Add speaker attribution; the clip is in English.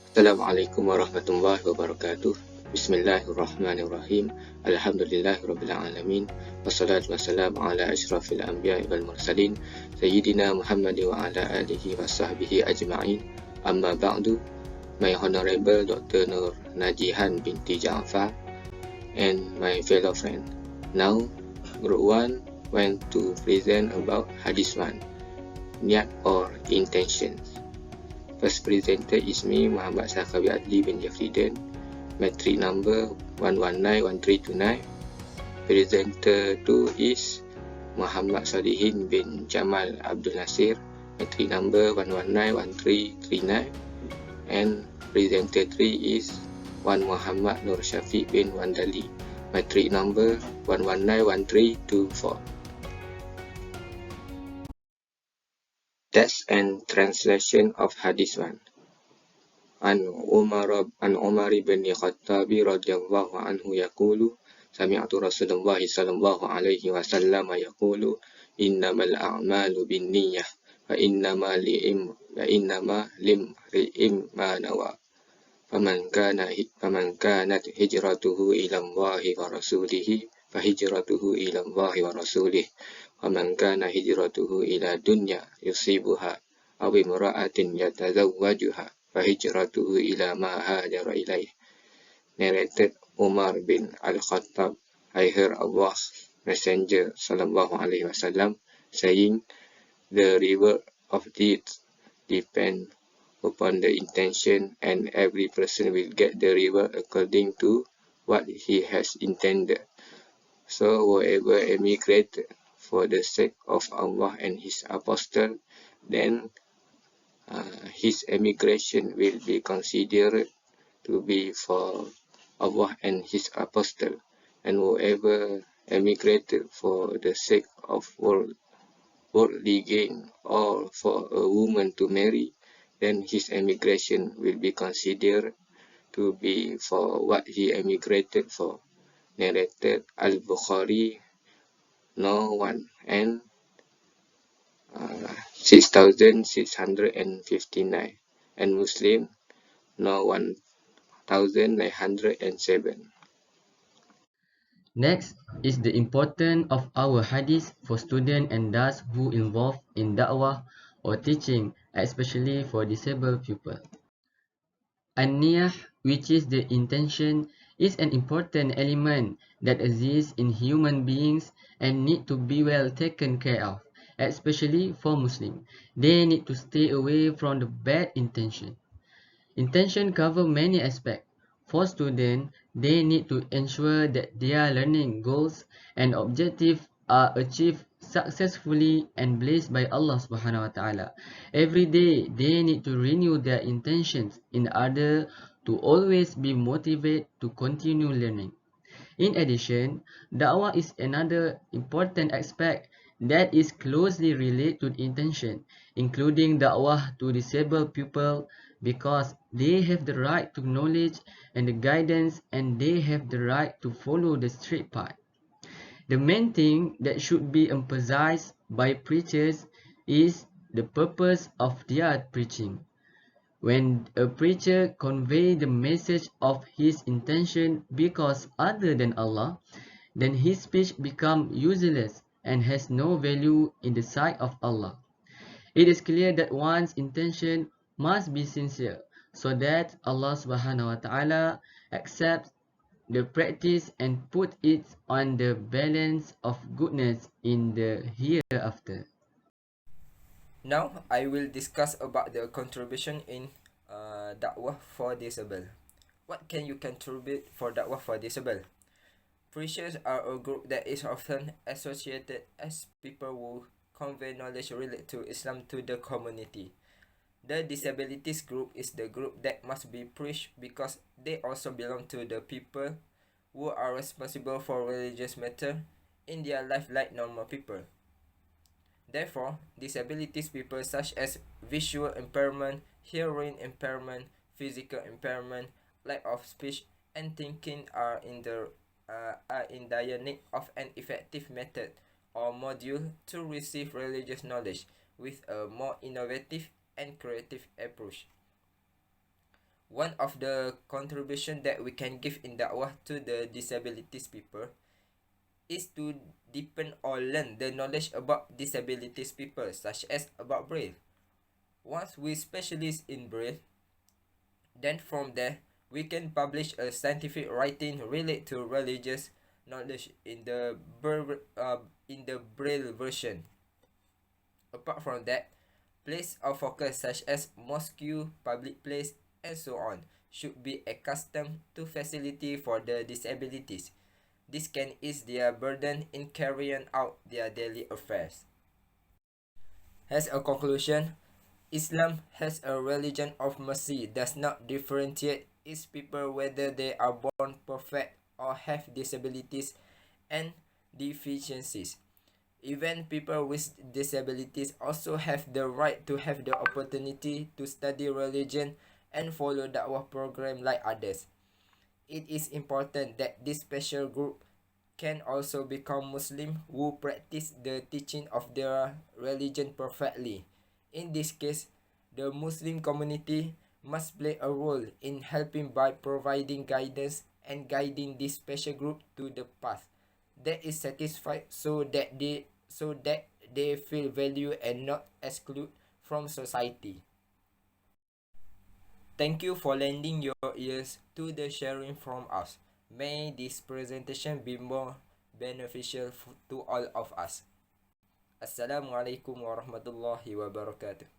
Speaker 1: Assalamualaikum warahmatullahi wabarakatuh. Bismillahirrahmanirrahim. Alhamdulillahirabbil alamin. Wassalatu wassalamu ala asyrafil anbiya'i wal mursalin sayyidina Muhammad wa ala alihi wasahbihi ajma'in. Amma ba'du. My honorable Dr. Nur Najihan binti Ja'far and my fellow friend. Now, group 1 went to present about Hadith 1, niat or intentions. First presenter is me, Muhammad Sakawi Adli bin Jafriden, metric number 1191329. Presenter 2 is Muhammad Salihin bin Jamal Abdul Nasir, metric number 1191339. And presenter 3 is Wan Muhammad Nur Syafiq bin Wandali, metric number 1191324. Text and translation of Hadith 1. An Umar bin Khattab radhiyallahu anhu yaqulu sami'tu Rasulullah sallallahu alaihi wasallam yaqulu innamal a'malu binniyah wa innama limri'in ma nawa faman kanat hijratuhu ila Allah wa rasulihi fahijratuhu ila Allah wa rasulih wa man kana hijratuhu ila dunya yusibuha aw imra'atin yatazawwajuha fahijratuhu ila ma hajara ilaih. Narrated Umar bin Al-Khattab. I heard Allah's Messenger sallallahu alaihi wasallam saying, the reward of deeds depend upon the intention, and every person will get the reward according to what he has intended. So whoever emigrated for the sake of Allah and his apostle, then his emigration will be considered to be for Allah and his apostle. And whoever emigrated for the sake of worldly gain or for a woman to marry, then his emigration will be considered to be for what he emigrated for. Narrated Al-Bukhari no 1 and 6659, and Muslim no 1907.
Speaker 2: Next is the importance of our hadith for students and those who involved in da'wah or teaching, especially for disabled people. An-niyah, which is the intention, is an important element that exists in human beings and need to be well taken care of, especially for Muslims. They need to stay away from the bad intention. Intention covers many aspects. For students, they need to ensure that their learning goals and objectives are achieved successfully and blessed by Allah subhanahu wa ta'ala. Every day, they need to renew their intentions in order to always be motivated to continue learning. In addition, da'wah is another important aspect that is closely related to intention, including da'wah to disabled people, because they have the right to knowledge and the guidance, and they have the right to follow the straight path. The main thing that should be emphasized by preachers is the purpose of their preaching. When a preacher conveys the message of his intention because other than Allah, then his speech becomes useless and has no value in the sight of Allah. It is clear that one's intention must be sincere so that Allah subhanahu wa ta'ala accepts the practice and put it on the balance of goodness in the hereafter.
Speaker 3: Now I will discuss about the contribution in dakwah for disabled. What can you contribute for dakwah for disabled? Preachers are a group that is often associated as people who convey knowledge related to Islam to the community. The disabilities group is the group that must be preached because they also belong to the people who are responsible for religious matter in their life like normal people. Therefore, disabilities people such as visual impairment, hearing impairment, physical impairment, lack of speech, and thinking are in dire need of an effective method or module to receive religious knowledge with a more innovative and creative approach. One of the contribution that we can give in da'wah to the disabilities people is to deepen or learn the knowledge about disabilities people, such as about Braille. Once we specialize in Braille, then from there we can publish a scientific writing related to religious knowledge in the Braille version. Apart from that, place of focus such as mosque, public place, and so on should be accustomed to facility for the disabilities. This can ease their burden in carrying out their daily affairs. As a conclusion, Islam as a religion of mercy does not differentiate its people whether they are born perfect or have disabilities and deficiencies. Even people with disabilities also have the right to have the opportunity to study religion and follow da'wah program like others. It is important that this special group can also become Muslim who practice the teaching of their religion perfectly. In this case, the Muslim community must play a role in helping by providing guidance and guiding this special group to the path that is satisfied so that they feel valued and not excluded from society. Thank you for lending your ears to the sharing from us. May this presentation be more beneficial to all of us. Assalamualaikum warahmatullahi wabarakatuh.